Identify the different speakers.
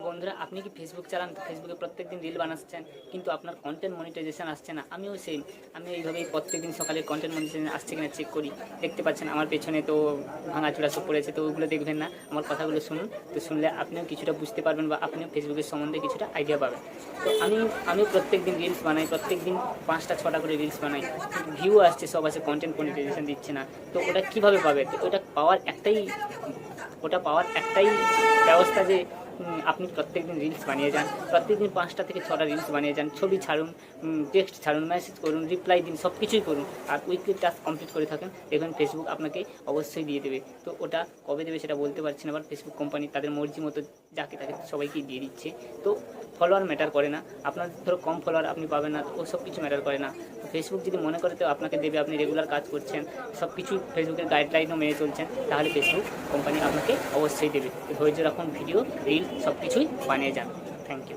Speaker 1: বন্ধুরা, আপনি কি ফেসবুক চালান? ফেসবুকে প্রত্যেকদিন রিল বানাচ্ছেন, কিন্তু আপনার কন্টেন্ট মনিটাইজেশন আসছে না। আমিও সেম। আমি এইভাবেই প্রত্যেকদিন সকালে কন্টেন্ট মনিটাইজেশন আসছে কিনা চেক করি। দেখতে পাচ্ছেন আমার পেছনে তো ভাঙাচোরা সব পড়েছে, তো ওগুলো দেখবেন না, আমার কথাগুলো শুনুন। তো শুনলে আপনিও কিছুটা বুঝতে পারবেন বা আপনিও ফেসবুকের সম্বন্ধে কিছুটা আইডিয়া পাবেন। তো আমি প্রত্যেকদিন রিলস বানাই, প্রত্যেকদিন 5টা 6টা করে রিলস বানাই। ভিউ আসছে, সব আছে, কন্টেন্ট মনিটাইজেশন দিচ্ছে না। তো ওটা কীভাবে পাবে? তো ওটা পাওয়ার একটাই ব্যবস্থা যে আপনি প্রত্যেকদিন রিলস বানিয়ে যান, প্রত্যেকদিন 5টা থেকে 6টা রিলস বানিয়ে যান, ছবি ছাড়ুন, টেক্সট ছাড়ুন, মেসেজ করুন, রিপ্লাই দিন, সব কিছুই করুন। আর উইকলি টাস্ক কমপ্লিট করে থাকেন, দেখবেন ফেসবুক আপনাকে অবশ্যই দিয়ে দেবে। তো ওটা কবে দেবে সেটা বলতে পারছি না, আবার ফেসবুক কোম্পানি তাদের মর্জি মতো যাকে তাকে সবাইকেই দিয়ে দিচ্ছে। তো ফলোয়ার ম্যাটার করে না, আপনার ধরো কম ফলোয়ার আপনি পাবেন না, তো ওসব কিছু ম্যাটার করে না। ফেসবুক যদি মনে করে তো আপনাকে দেবে, আপনি রেগুলার কাজ করছেন, সব কিছু ফেসবুকের গাইডলাইনও মেনে চলছেন, তাহলে ফেসবুক কোম্পানি আপনাকে অবশ্যই দেবে। তো ধৈর্য রাখুন, ভিডিও রিল সব কিছুই বানিয়ে যান। Thank you.